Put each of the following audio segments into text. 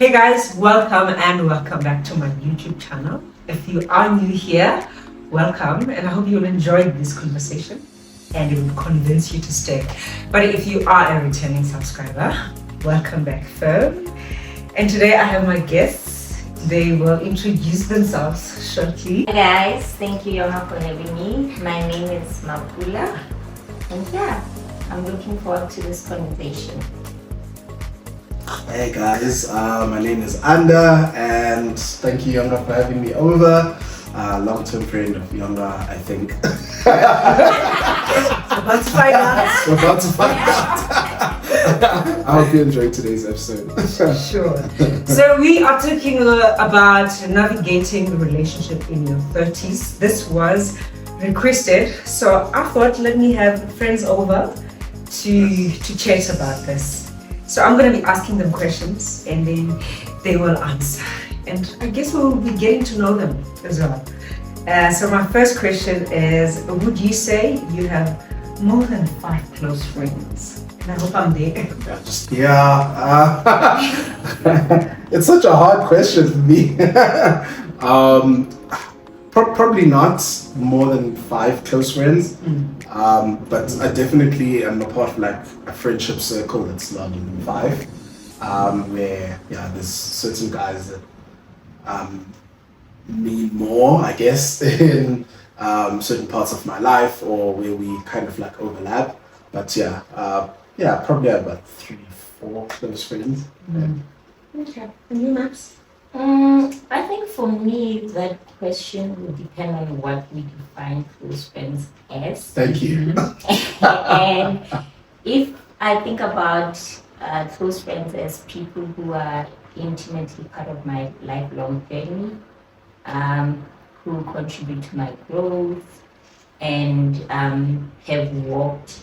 Hey guys, welcome back to my YouTube channel. If you are new here, welcome, and I hope you'll enjoy this conversation and it will convince you to stay. But if you are a returning subscriber, welcome back firm. And today I have my guests. They will introduce themselves shortly. Hi guys, thank you Yonga for having me. My name is Mapula, and yeah, I'm looking forward to this conversation. Hey guys, my name is Anda, and thank you Yonga for having me over. Long-term friend of Yonga, I think. About to find out. We're about to find out. I hope you enjoyed today's episode. Sure. So we are talking about navigating a relationship in your 30s. This was requested, so I thought let me have friends over to chat about this. So I'm going to be asking them questions and then they will answer. And I guess we'll be getting to know them as well. So my first question is, would you say you have more than 5 close friends? And I hope I'm there. It's such a hard question for me. Probably not more than 5 close friends. But I definitely am a part of like a friendship circle that's larger than 5, where there's certain guys that mean more, I guess, in certain parts of my life, or where we kind of like overlap. But probably about 3-4 close friends. Okay. And you, Max? I think for me that question would depend on what we define close friends as. Thank you. And if I think about close friends as people who are intimately part of my lifelong journey, who contribute to my growth and have walked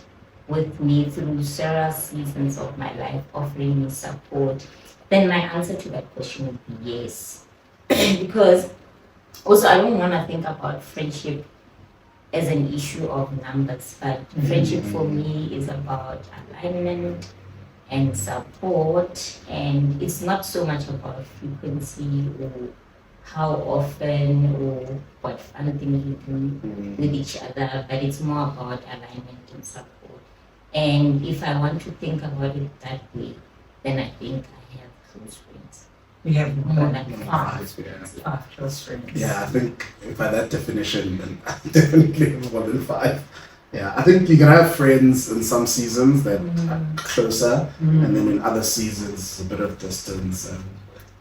with me through several seasons of my life, offering me support, then my answer to that question would be yes. Because also I don't want to think about friendship as an issue of numbers, but friendship for me is about alignment and support, and it's not so much about frequency or how often or what fun things we do with each other, but it's more about alignment and support. And if I want to think about it that way, then I think I have close friends. We have More than 5 Yeah. close friends. Yeah, I think by that definition, then I definitely have more than 5. Yeah, I think you can have friends in some seasons that are closer, and then in other seasons, a bit of distance. And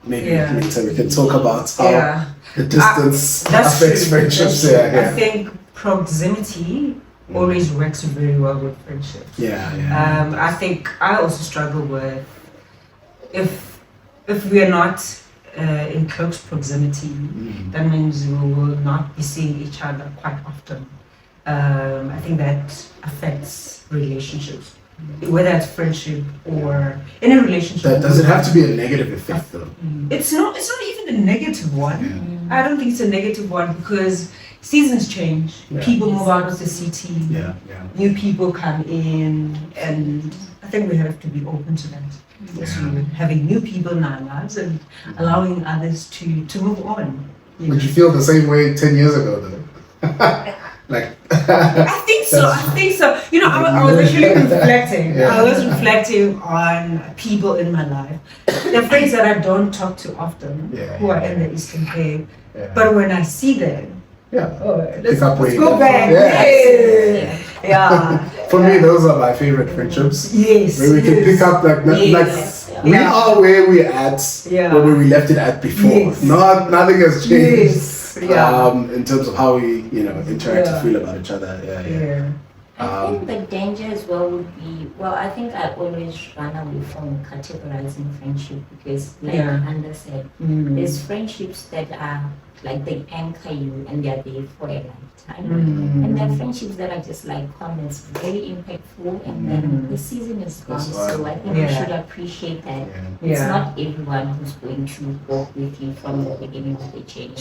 maybe later we can talk about how the distance affects friendships. I think proximity always works very well with friendships. I think I also struggle with if we are not in close proximity, that means we will not be seeing each other quite often. I think that affects relationships, whether it's friendship or in a relationship. Does it have to be a negative effect though? It's not even a negative one. I don't think it's a negative one because seasons change. People move out of the city. New people come in, and I think we have to be open to that. So having new people in our lives and allowing others to move on. Would you feel the same way 10 years ago though? I think so. You know, I was actually reflecting. I was reflecting on people in my life. They're friends that I don't talk to often, who are in the Eastern Cape. But when I see them, let's go back. For me, those are my favorite friendships. Yes. Where we can pick up we are where we're at, where we left it at before. Nothing has changed. In terms of how we, interact and feel about each other. I think the danger as well would be, I think I always run away from categorizing friendship because like Anda said, there's friendships that are like they anchor you and they're there for a lifetime. And there are friendships that are just like comments, very impactful, and then the season is gone. So I think we should appreciate that it's not everyone who's going to walk with you from the beginning of the journey.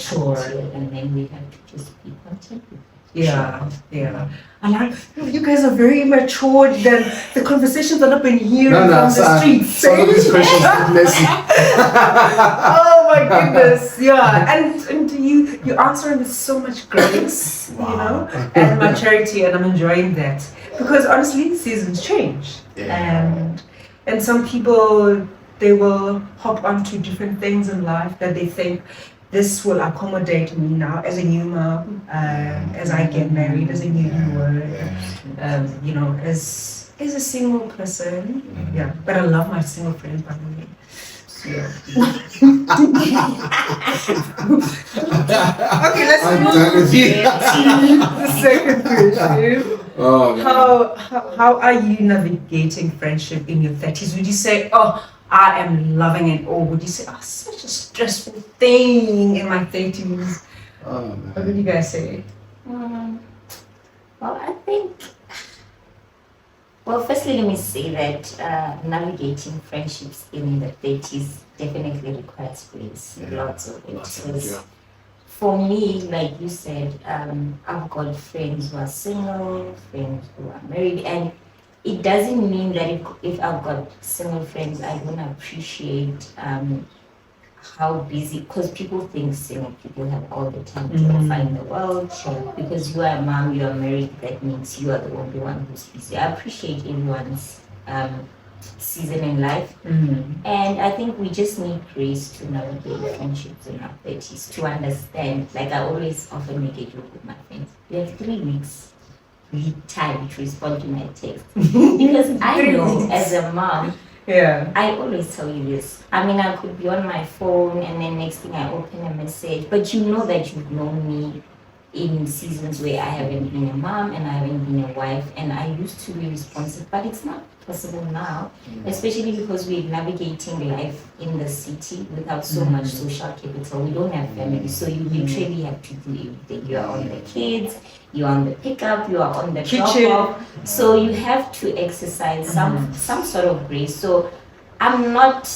And then we have to just be content with it. I like, you guys are very matured. Then the conversations that I've been hearing from the streets. Some of these questions are messy. Oh my goodness, yeah. And you answering with so much grace, you know, and maturity, and I'm enjoying that. Because honestly, seasons change. And some people, they will hop onto different things in life that they think this will accommodate me now as a new mom, as I get married, as a newlywed, you know, as a single person. Yeah, but I love my single friends, by the way. Yeah. Okay, let's move done with you. to the second question. Oh, man. How are you navigating friendship in your 30s? Would you say, oh, I am loving it, or would you say, oh, such a stressful thing in my 30s? Oh, man. What would you guys say? Well, I think, well, firstly, let me say that navigating friendships in the 30s definitely requires grace, lots of it. Because for me, like you said, I've got friends who are single, friends who are married, and it doesn't mean that if I've got single friends, I don't appreciate how busy, because people think single people have all the time to offer in the world. Because you are a mom, you are married, that means you are the only one who's busy. I appreciate everyone's season in life. And I think we just need grace to navigate friendships in our 30s, to understand, like I always often make a joke with my friends, you have 3 weeks lead time to respond to my text. Because I know as a mom, I always tell you this. I mean, I could be on my phone and then next thing I open a message, but you know that you've known me in seasons where I haven't been a mom and I haven't been a wife, and I used to be responsive, but it's not possible now, especially because we're navigating life in the city without so much social capital. We don't have family, so you literally have to do everything. You are on the kids, you're on the pickup, you are on the drop-off, so you have to exercise some sort of grace. So I'm not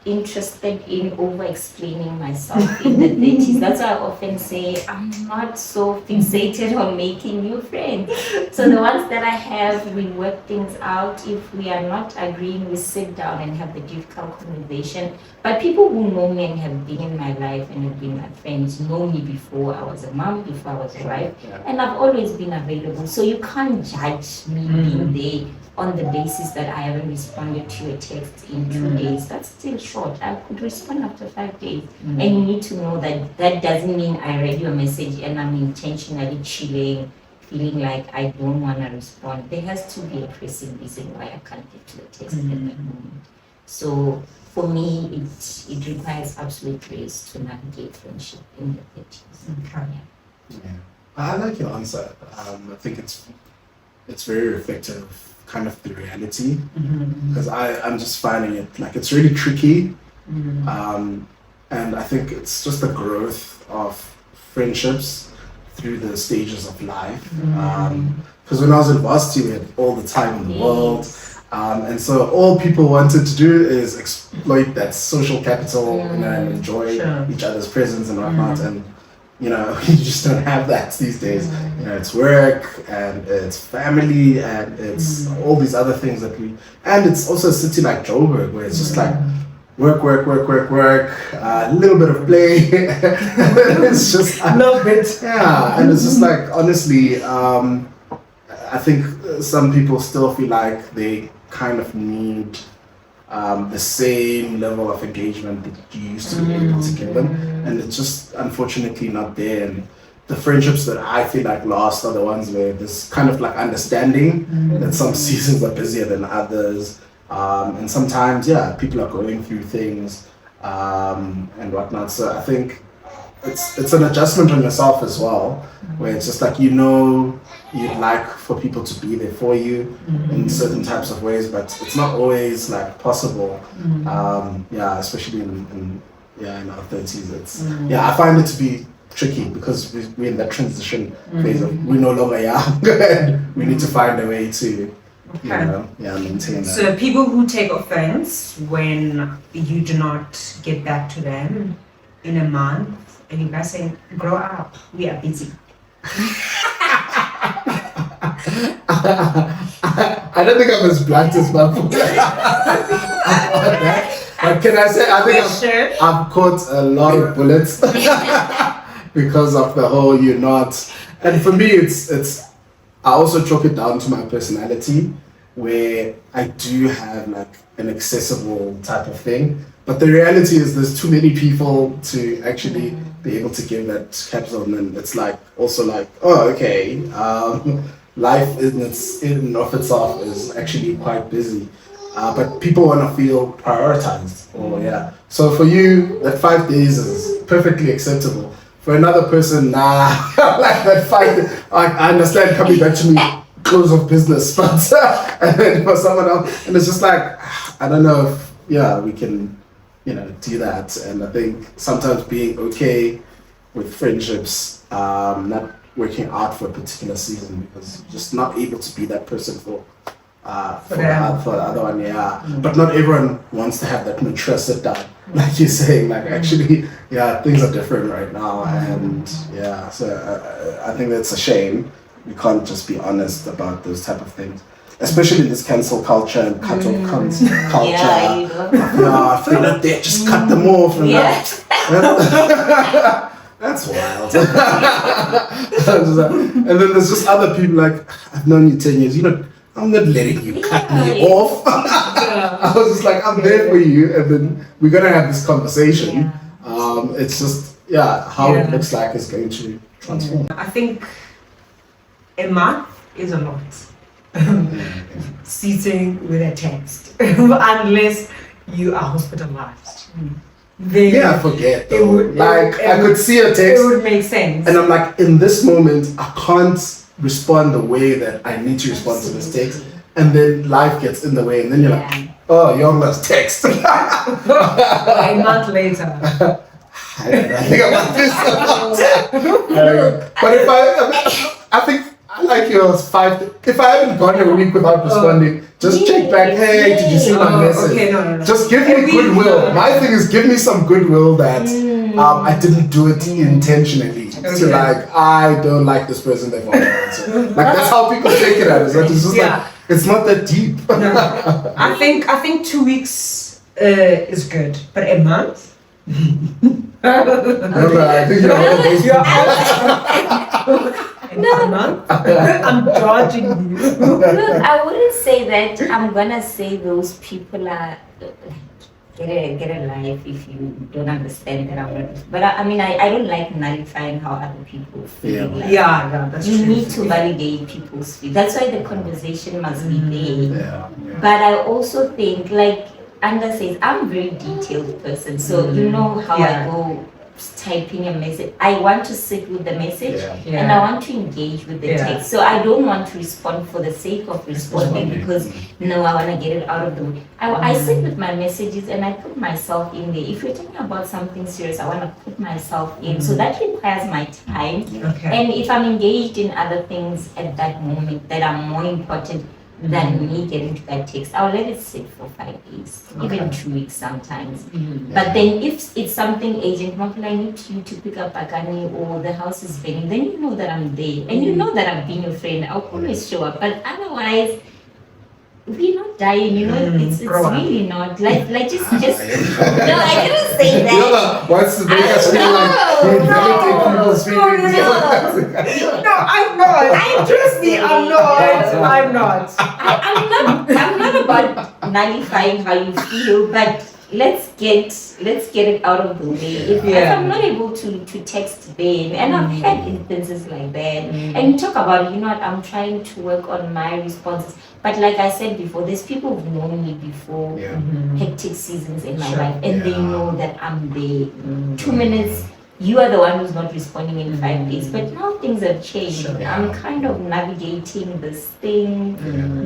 interested in over-explaining myself in the 30s. That's why I often say I'm not so fixated on making new friends. So the ones that I have, we work things out. If we are not agreeing, we sit down and have the difficult conversation. But people who know me and have been in my life and have been my friends know me before I was a mom, before I was a wife, and I've always been available. So you can't judge me being there on the basis that I haven't responded to your text in 2 days. That's still short. I could respond after 5 days. And you need to know that that doesn't mean I read your message and I'm intentionally chilling, feeling like I don't want to respond. There has to be a pressing reason why I can't get to the text at that moment. So for me, it requires absolute grace to navigate friendship in the 30s. I like your answer. I think it's very reflective of kind of the reality, because I'm just finding it like it's really tricky, and I think it's just the growth of friendships through the stages of life, because when I was in varsity we had all the time in the world, and so all people wanted to do is exploit that social capital, and enjoy each other's presence and whatnot, and you know, you just don't have that these days. You know, it's work and it's family and it's all these other things that and it's also a city like Joburg where it's just like work, a little bit of play. It's just love it. Yeah, and it's just like honestly, I think some people still feel like they kind of need the same level of engagement that you used to be able to give them, and it's just unfortunately not there. And the friendships that I feel like last are the ones where there's kind of like understanding that some seasons are busier than others, and sometimes people are going through things and whatnot. So I think it's an adjustment on yourself as well, where it's just like, you know, you'd like for people to be there for you in certain types of ways, but it's not always like possible. Especially in our 30s. It's I find it to be tricky because we're in that transition phase of we're no longer young and we need to find a way to maintain that. So people who take offense when you do not get back to them in a month, and you guys say, grow up, we are busy. I don't think I'm as blunt as my but But can I say, I think Question. I've caught a lot of bullets because of the whole you're not. And for me, it's. I also chalk it down to my personality, where I do have like an accessible type of thing. But the reality is, there's too many people to actually be able to give that capital, and then it's like also like, oh, okay, life in and of itself is actually quite busy. But people want to feel prioritized. Yeah. So for you, that 5 days is perfectly acceptable. For another person, nah, like that 5 days, I understand coming back to me, close of business, but and then for someone else, and it's just like, I don't know if, we can, do that. And I think sometimes being okay with friendships, not working out for a particular season because you're just not able to be that person for the other one, But not everyone wants to have that mature sit down, like you're saying. Like actually, things are different right now, and so I think that's a shame. We can't just be honest about those type of things, especially this cancel culture and cut off culture. I feel like they just cut them off. And that's wild. And then there's just other people like, I've known you 10 years, I'm not letting you cut me off. I was just like, I'm there for you, and then we're gonna have this conversation. It's just how it looks like is going to transform. I think a month is a lot. Sitting with a text, unless you are hospitalized. Then forget though. I could see a text. It would make sense. And I'm like, in this moment, I can't respond the way that I need to respond to this text. And then life gets in the way, and then you're like, oh, you almost text. A month later. I think about this a lot. But if I think I like yours 5. If I haven't gone a week without responding, just check back. Hey, did you see my message? Okay, no. Just give me goodwill. My thing is, give me some goodwill that I didn't do it intentionally. So like, I don't like this person. They won't answer. Like that's how people take it as. It's just like it's not that deep. No. I think 2 weeks is good, but a month. I think you're one of those people. A month? I'm dodging you. Look, I wouldn't say that. I'm gonna say those people are get a life if you don't understand that I'm not. But I mean, I don't like nullifying how other people feel. That's you true. need to validate people's feelings. That's why the conversation must be there. But I also think, like Anda says, I'm a very detailed person. So you know how I go typing a message. I want to sit with the message and I want to engage with the text. So I don't want to respond for the sake of responding because I want to get it out of the way. I sit with my messages and I put myself in there. If we're talking about something serious, I want to put myself in. So that requires my time. And if I'm engaged in other things at that moment that are more important than me getting to that text, I'll let it sit for 5 days, even 2 weeks sometimes. But then if it's something urgent, I need you to pick up Akani or the house is burning, then you know that I'm there. And you know that I've been your friend. I'll always show up. But otherwise, we're not dying, it's really not. Like just no, I didn't say that. What's the biggest feel like? No, I'm not. Trust me, I'm not. I'm not about nullifying how you feel, but let's get it out of the way. If I'm not able to text Ben, and I've had instances like that, and you talk about, I'm trying to work on my responses. But like I said before, there's people who've known me before hectic seasons in my life, and they know that I'm there. 2 minutes, you are the one who's not responding in 5 days. But now things have changed. I'm kind of navigating this thing.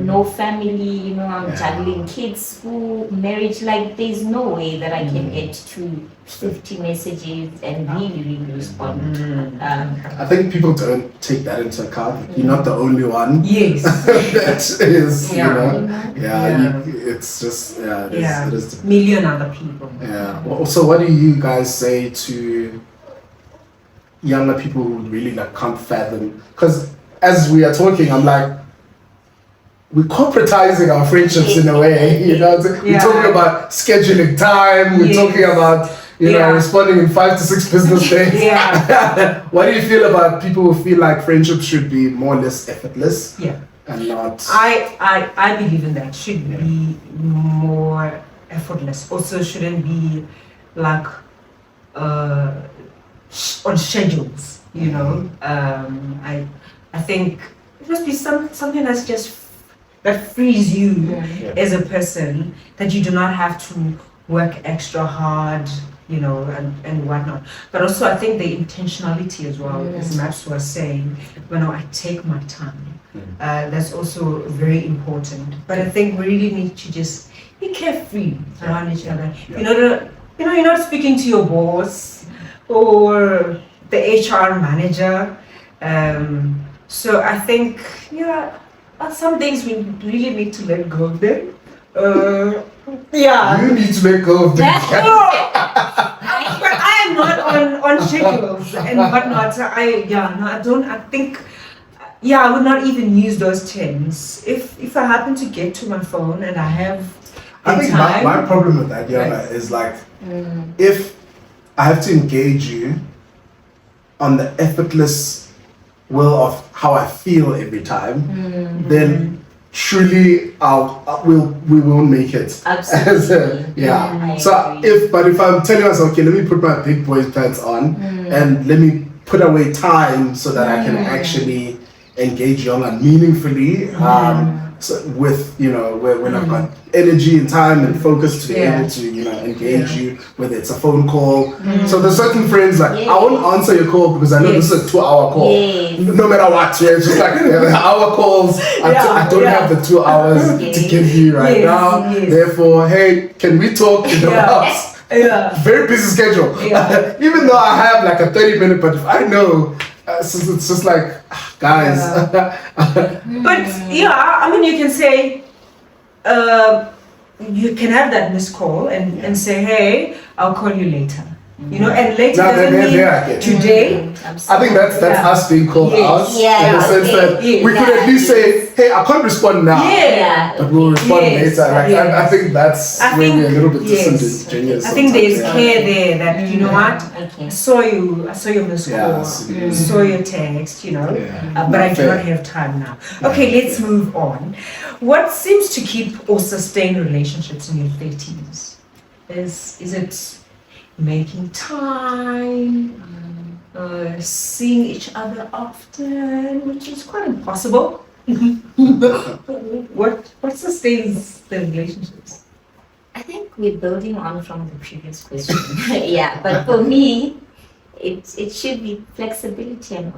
No family, I'm juggling kids, school, marriage. Like there's no way that I can get to 50 messages and really respond. I think people don't take that into account. You're not the only one. Yes. That is, it's just, it is. Million other people. So what do you guys say to younger people who really can't fathom? Because as we are talking, I'm like, we're corporatizing our friendships in a way, you know. We're Yeah. talking about scheduling time. We're Yes. talking about, you know, Yeah. responding in 5 to 6 business days. Yeah. What do you feel about people who feel like friendship should be more or less effortless Yeah. and not? I believe in that. Should be more effortless. Also shouldn't be like on schedules, you know. I think it must be something that's just that frees you Yeah. as a person, that you do not have to work extra hard, you know, and whatnot. But also I think the intentionality as well, as Maps was saying, when I take my time. That's also very important. But I think we really need to just be carefree around each other. Yeah. You're not speaking to your boss or the HR manager. So I think, some things we really need to let go of them. You need to let go of them. But I am not on schedules and whatnot. I would not even use those terms. If I happen to get to my phone and I have I think time, my problem with that, is like, if I have to engage you on the effortless will of how I feel every time, then truly we won't make it. Absolutely. Yeah. I So agree. if I'm telling myself, okay, let me put my big boy pants on and let me put away time so that I can actually engage younger meaningfully, so with, you know, when I've got energy and time and focus to be able to, you know, engage you, whether it's a phone call. So there's certain friends like, I won't answer your call because I know this is a 2-hour call. Yes. No matter what, it's just like hour calls. I don't have the 2 hours to give you right now. Yes. Therefore, hey, can we talk in the house? Yeah. Very busy schedule. Yeah. Even though I have like a 30-minute, but if I know, it's just like, guys. But I mean, you can say, you can have that missed call and say, hey, I'll call you later. You know, and later No, doesn't then mean I get it. today. I think that's us being called out Yeah, in the sense okay. that we could at least say, hey, I can't respond now, but we'll respond Yes, later. Like I think that's I where think- we're a little bit yes. disingenuous. I think there's sometimes, care there that, you know what, Okay. I saw your missed Yeah, call, absolutely. saw your text, you know, Yeah. but I do Fair. not have time now. Okay, let's move on. What seems to keep or sustain relationships in your 30s? Is it making time, seeing each other often, which is quite impossible? What sustains the relationships? I think we're building on from the previous question. Yeah, but for me, it should be flexibility and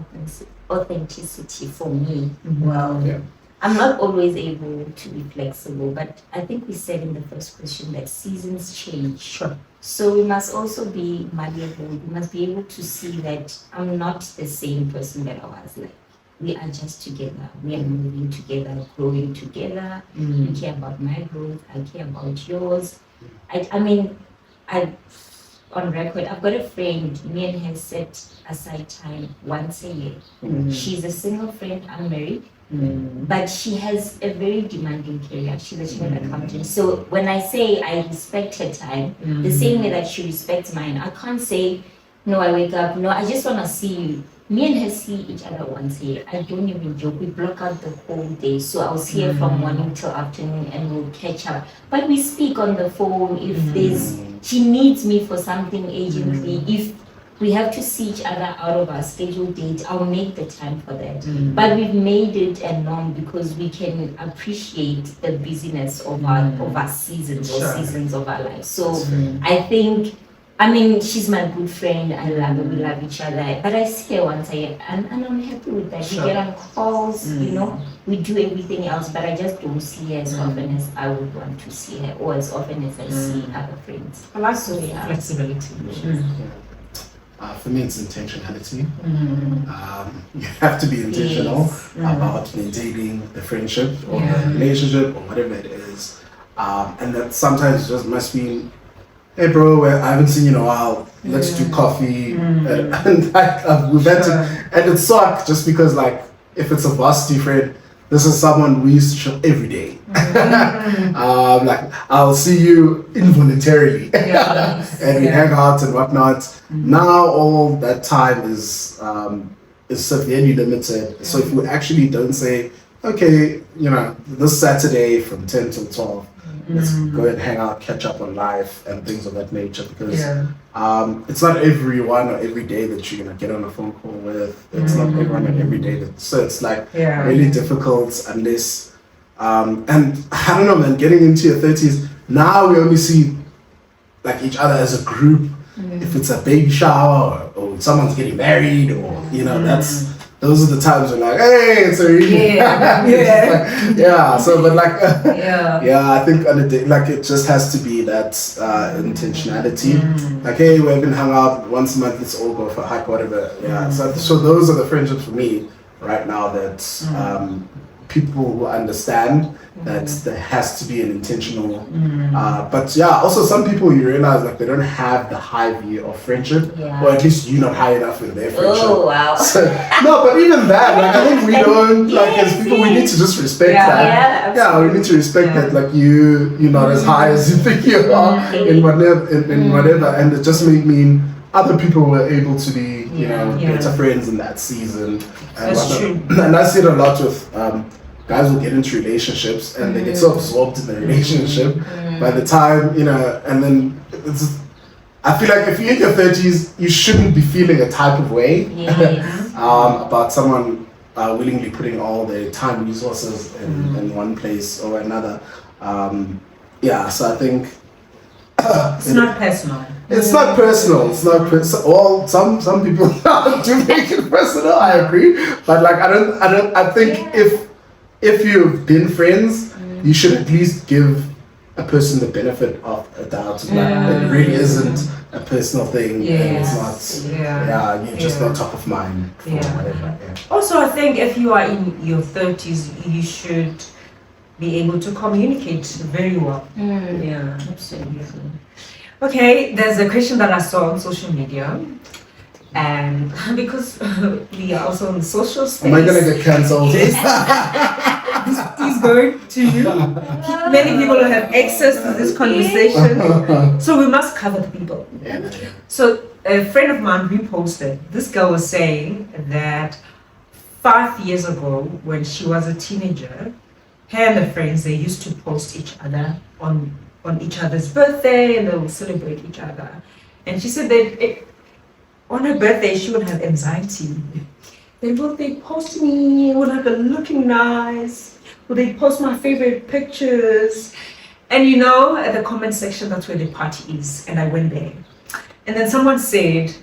authenticity for me. Well, Yeah. I'm not always able to be flexible, but I think we said in the first question that seasons change. Sure. So we must also be malleable. We must be able to see that I'm not the same person that I was. Like, we are just together. We are moving together, growing together. You care about my growth. I care about yours. I mean, on record, I've got a friend. Me and her set aside time once a year. She's a single friend. I'm married. But she has a very demanding career. She's a chartered accountant. So when I say I respect her time, the same way that she respects mine, I can't say, no, I wake up, no, I just want to see you. Me and her see each other once a year. I don't even joke. We block out the whole day. So I was here from morning till afternoon and we'll catch up. But we speak on the phone if she needs me for something urgently. If we have to see each other out of our scheduled date, I'll make the time for that. But we've made it a norm because we can appreciate the busyness of our seasons or seasons of our lives. So I think, I mean, she's my good friend. I love her. We love each other. But I see her once a year, and I'm happy with that. We get on calls, you know, we do everything else, but I just don't see her as often as I would want to see her, or as often as I see other friends. I like flexibility. For me, it's intentionality. You have to be intentional about maintaining the friendship or the relationship or whatever it is. And that sometimes just must mean, hey bro, I haven't seen you in a while, let's do coffee. And like, we've had to, and it sucks just because like, if it's a varsity friend, this is someone we used to chill every day. Like I'll see you involuntarily and we hang out and whatnot. Now all that time is severely limited. So if you actually don't say, okay, you know, this Saturday from 10 till 12, let's go and hang out, catch up on life and things of that nature, because it's not everyone or every day that you're gonna get on a phone call with. It's not everyone and every day so it's like really difficult unless and I don't know, man, getting into your 30s, now we only see like each other as a group. If it's a baby shower or someone's getting married, or you know, those are the times we're like, hey, it's a reunion. So but like I think on a day, like it just has to be that intentionality. Like, hey, we haven't hung out once a month, let's all go for a hike, whatever. So those are the friendships for me right now that people who understand that there has to be an intentional but also some people you realize like they don't have the high view of friendship, or at least you're not high enough in their friendship. So, no, but even that, like I think we don't, like as people we need to just respect that. We need to respect that, like you're not as high as you think you are in whatever, and it just may mean other people were able to be better friends in that season. That's true. And I see it a lot with guys will get into relationships and they get so absorbed in the relationship by the time, and then I feel like if you're in your 30s, you shouldn't be feeling a type of way about someone willingly putting all their time and resources in one place or another. So I think it's not personal. It's not personal. It's not personal. Well, some people do make it personal. I agree, but like I think if you've been friends, you should at least give a person the benefit of a doubt. Like it really isn't a personal thing. And it's not. You're just not top of mind for whatever. Also, I think if you are in your 30s, you should be able to communicate very well. Yeah, absolutely. Okay, there's a question that I saw on social media, and because we are also in the social space. Am I gonna get cancelled? This is going to you. Many people have access to this conversation, so we must cover the people. So a friend of mine reposted. This girl was saying that 5 years ago, when she was a teenager, her and her friends, they used to post each other on each other's birthday, and they would celebrate each other. And she said that on her birthday she would have anxiety. Would they post me? Would I be looking nice? Would they post my favorite pictures? And at the comment section, that's where the party is. And I went there. And then someone said,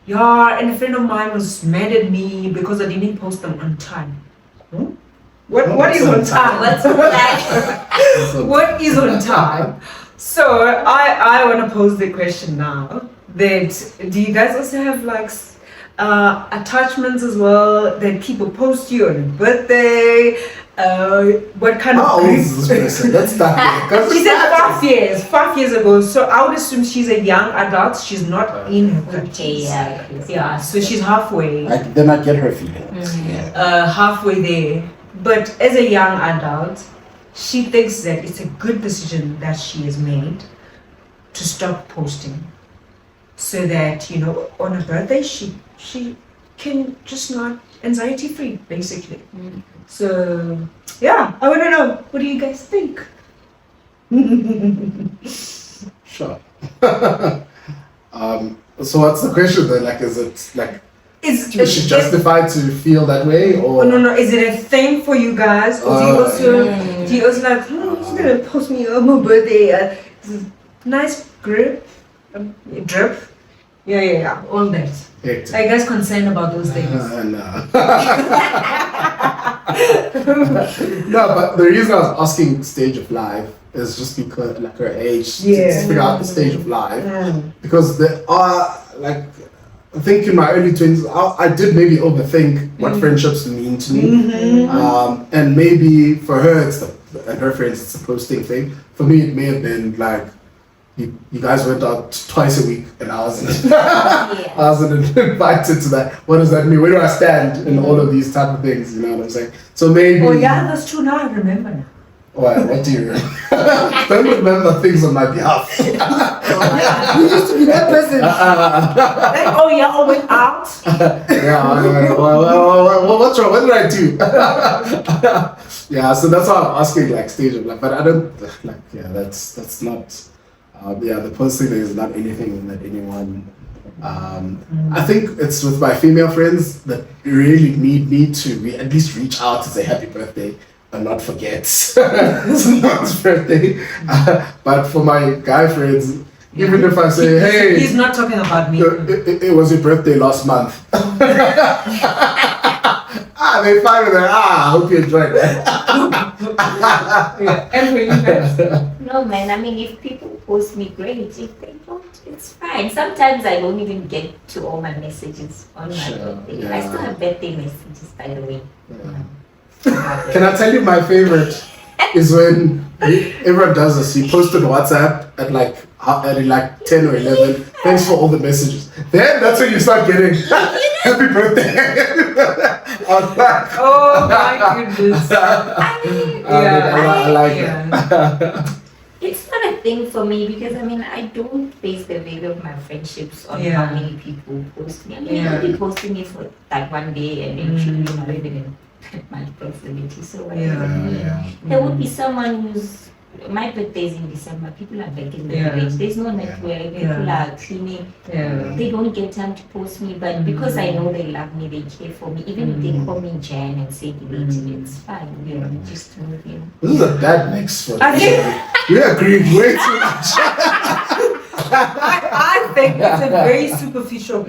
and a friend of mine was mad at me because I didn't post them on time. What is on time? What's that? What is on time? So I want to pose the question now. That do you guys also have like attachments as well that people post you on your birthday? What kind How of old is this person? Let's start there. She said 5 years ago. So I would assume she's a young adult. She's not in her 30s. Yeah. So she's halfway. Then I get her feelings. Halfway there. But as a young adult, she thinks that it's a good decision that she has made to stop posting, so that on her birthday she can just not anxiety free, basically. So I want to know, what do you guys think? Sure. So what's the question then? Like, is it like, is she justified to feel that way, or no? Is it a thing for you guys, or do you also like, who's gonna post me on my birthday? Nice drip, all that. Hectic. Are you guys concerned about those things? No. No, but the reason I was asking stage of life is just because like her age, to figure out the stage of life, because there are like. I think in my early 20s, I did maybe overthink what friendships mean to me. And maybe for her, and her friends, it's a posting thing. For me, it may have been like, you guys went out twice a week, and I wasn't. Yeah. I wasn't invited to that. What does that mean? Where do I stand in all of these type of things? You know what I'm saying? So maybe. Oh yeah, that's true. Now I remember now. What do you remember? Don't remember things on my behalf. You used to be that person. Like, oh yeah, I went out. What's wrong? What did I do? Yeah, so that's why I'm asking, like, stage of life. But I don't, like, yeah, that's not, the posting is not anything that anyone, I think it's with my female friends that really need me to at least reach out to say happy birthday and not forget someone's birthday. But for my guy friends, even if I say, hey, he's not talking about me. It was your birthday last month. They find it. I hope you enjoyed that. Yeah. And for you guys? No, man. I mean, if people post me, great. If they don't, it's fine. Sometimes I don't even get to all my messages on my birthday. Yeah. I still have birthday messages, by the way. Yeah. Can I tell you my favorite is when everyone does this. You post on WhatsApp at like 10 or 11. Thanks for all the messages. Then that's when you start getting happy birthday. Oh my goodness. I like it. It's not a thing for me because I mean I don't base the value of my friendships on how many people post me. I mean you could be posting me for that one day and then you're not even in my proximity. So what does it mean? There would be someone who's my birthday is in December. People are back in the village. There's no network. People are cleaning. They don't get time to post me. But because I know they love me, they care for me. Even if they call me Jan and say belated, it's fine. You know, just move in. This is a bad mix for I think we agree way too much. I think it's a very superficial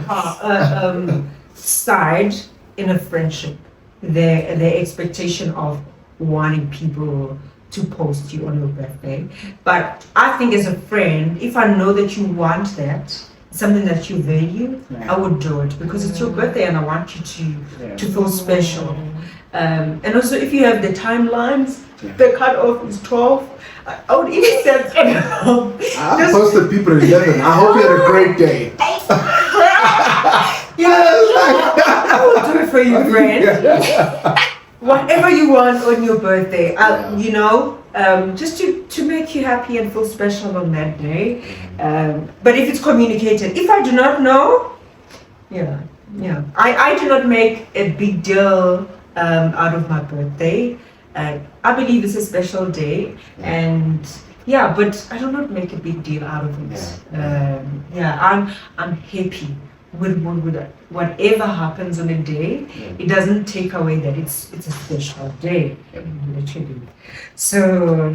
side in a friendship. The expectation of wanting people to post you on your birthday. But I think as a friend, if I know that you want that, something that you value, I would do it because it's your birthday and I want you to feel special. And also if you have the timelines, the cutoff is 12. I would even set I posted people at 11. I hope you had a great day. I will do it for you, friend. Whatever you want on your birthday, you know, just to make you happy and feel special on that day. But if it's communicated, if I do not know, I do not make a big deal out of my birthday. I believe it's a special day, and but I do not make a big deal out of it. I'm happy with whatever happens on a day. It doesn't take away that it's a special day, literally. So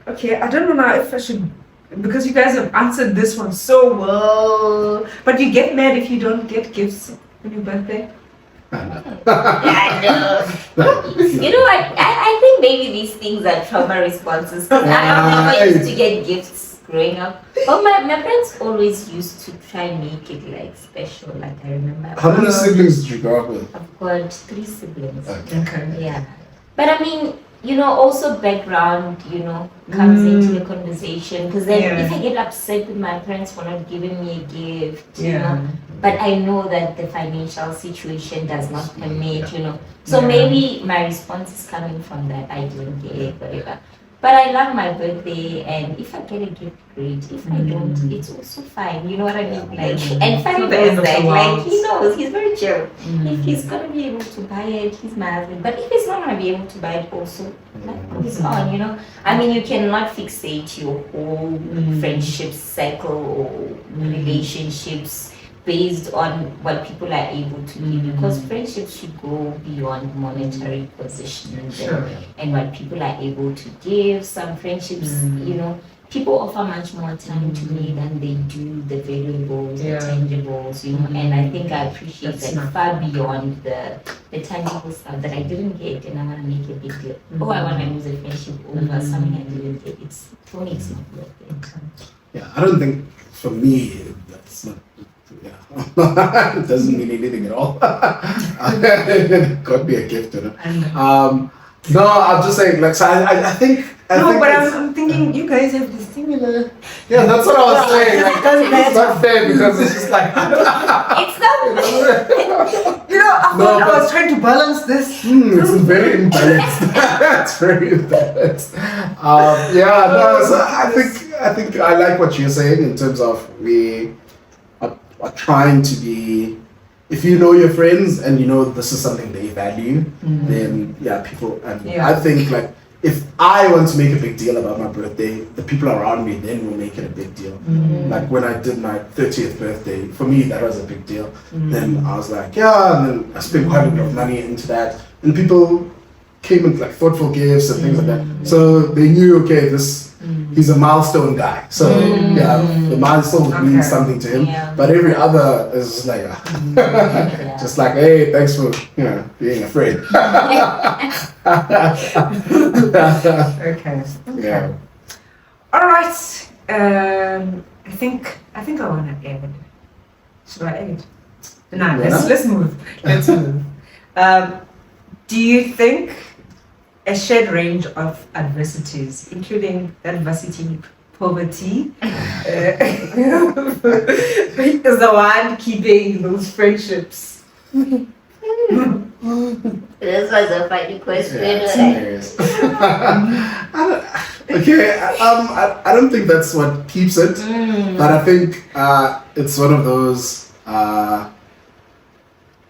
okay, I don't know now if I should, because you guys have answered this one so well, but you get mad if you don't get gifts on your birthday. I know. You know what? I think maybe these things are trauma responses. Because I never used to get gifts growing up. But my parents always used to try and make it like special. Like I remember. How many siblings did you grow up with? I've got 3 siblings. Okay. Yeah. But I mean, you know, also background, you know, comes into the conversation. Because then if I get upset with my parents for not giving me a gift, you know, but I know that the financial situation does not permit, you know. So maybe my response is coming from that. I didn't get it, whatever. But I love my birthday, and if I get a gift, great. If I don't, it's also fine. You know what I mean? Like, and Fanny knows that. Like, he knows. He's very chill. If he's gonna be able to buy it, he's my husband. But if he's not gonna be able to buy it, also, he's on. You know. I mean, you cannot fixate your whole friendship circle or relationships based on what people are able to give, because friendships should go beyond monetary positions and what people are able to give. Some friendships, you know, people offer much more time to me than they do the valuables, the tangibles, you know, and I think I appreciate that far beyond the tangible stuff that I didn't get and I want to make a big deal. Oh, I want to lose a friendship over something I didn't get. It's, for me, it's not worth it. Yeah, I don't think, for me, that's not, it doesn't mean anything at all. It could be a gift, you know. No, I'm just saying, like, so I think. I'm thinking you guys have the think we're gonna. Yeah, that's what I was saying. Like, it's not fair because it's just like. It's not. I thought I was trying to balance this. It's very imbalanced. It's very imbalanced. So I think I like what you're saying in terms of we are trying to be. If you know your friends and you know this is something they value, then people. And I think like if I want to make a big deal about my birthday, the people around me then will make it a big deal. Like when I did my 30th birthday, for me that was a big deal. Then I was like, and then I spent quite a bit of money into that, and people came with like thoughtful gifts and things like that. So they knew, okay, he's a milestone guy. So the milestone means something to him. Yeah. But every other is just like, just like, hey, thanks for being a friend. Okay. Yeah. All right. I think I want to end. Should I end? No, let's move. Let's move. Do you think a shared range of adversities, including adversity, poverty, is the one keeping those friendships? This was a funny question. It's hilarious. I don't think that's what keeps it, but I think it's one of those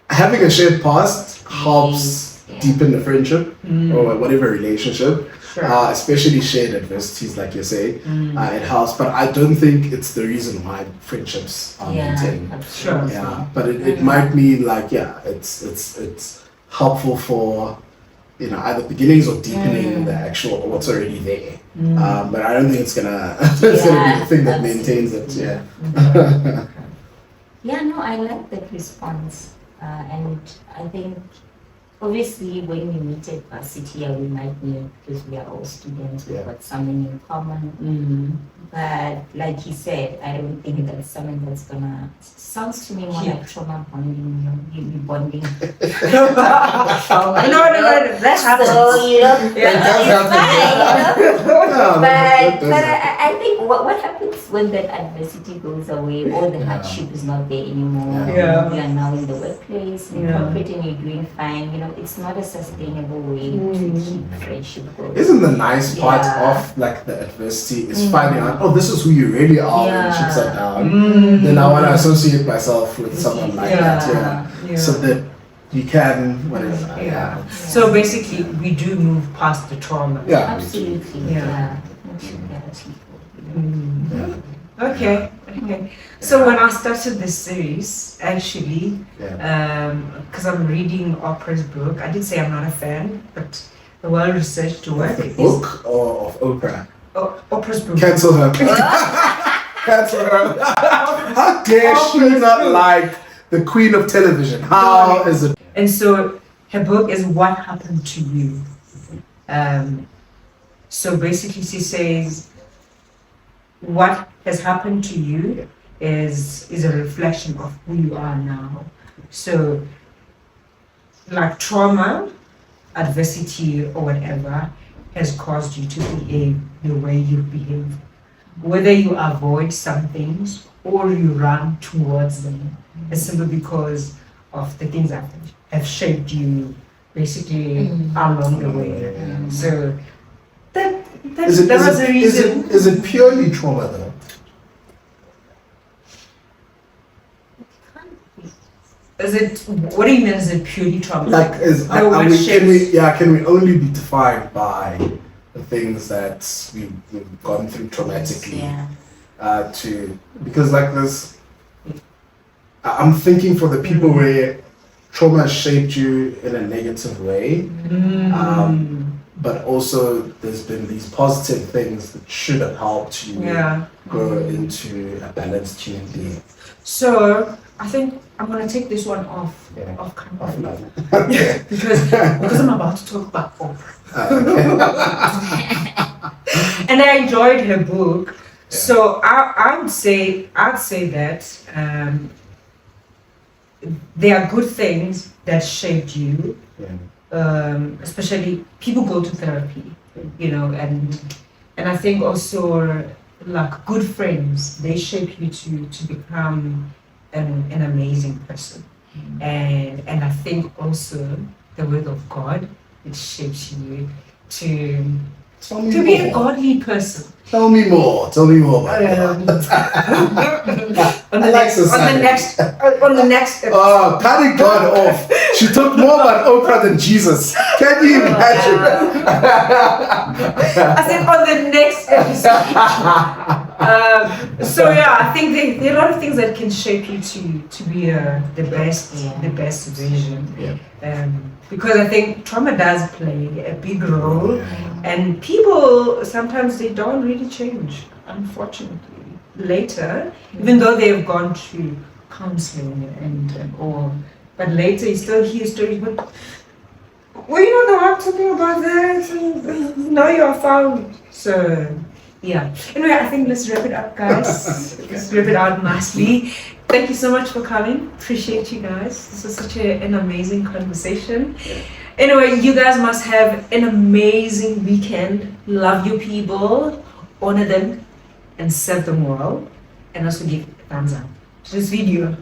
having a shared past helps deepen the friendship or whatever relationship. Sure. Especially shared adversities, like you say, it helps. But I don't think it's the reason why friendships are maintained. Sure. Yeah, but it might mean like it's helpful for either beginnings or deepening the actual what's already there. But I don't think it's gonna it's gonna be the thing that maintains it. Yeah. Yeah, no, I like that response, and I think. Obviously, when we meet at varsity, we might meet because we are all students, we've got something in common. But like he said, I don't think that's something that's gonna. Sounds to me more like trauma bonding, you bonding. No, that happens. So, it's fine, but I think what happens when that adversity goes away, all the hardship is not there anymore. Yeah. You are now in the workplace, in corporate, and you're doing fine. It's not a sustainable way to keep friendship going. Isn't the nice part of like the adversity is finding out, oh, this is who you really are when chips are down. Then I want to associate myself with someone like that, so that you can whatever. So basically, we do move past the trauma. Yeah, Absolutely. Okay. So when I started this series, actually, because I'm reading Oprah's book, I did say I'm not a fan, but the well-researched work the book or of Oprah. Oprah's book. Cancel her. Cancel her. How dare she not like the queen of television? How is it? And so her book is What Happened to You. So basically she says what has happened to you is a reflection of who you are now. So like trauma, adversity or whatever has caused you to behave the way you behave. Whether you avoid some things or you run towards them, it's simply because of the things that have shaped you basically along the way. So that was the reason. Is it purely trauma though? Is it? What do you mean? Is it purely trauma? Like, can we only be defined by the things that we've gone through traumatically? Because like this, I'm thinking for the people where trauma shaped you in a negative way, but also there's been these positive things that should have helped you grow into a balanced human being. So I think I'm gonna take this one off camera. because I'm about to talk about Oprah. And I enjoyed her book. So I'd say that there are good things that shaped you. Especially people go to therapy, and I think also like good friends, they shape you to become an amazing person. And I think also the word of God, it shapes you to Tell me to be a more. godly person. Tell me more. Tell me more about that. On I the like next, on society. the next episode. Oh, cutting God off. She took more about Oprah than Jesus. Can you imagine? I said on the next episode. So yeah, I think there are a lot of things that can shape you to be the best version. Yeah. Because I think trauma does play a big role, and people sometimes they don't really change, unfortunately. Later, even though they have gone through counseling and all, but later you still hear stories. But well, you know the one talking about that. Now you are found. So yeah. Anyway, I think let's wrap it up, guys. Let's wrap it out nicely. Thank you so much for coming. Appreciate you guys. This was such an amazing conversation. Anyway, you guys must have an amazing weekend. Love your people, honor them, and serve them well. And also give thumbs up to this video.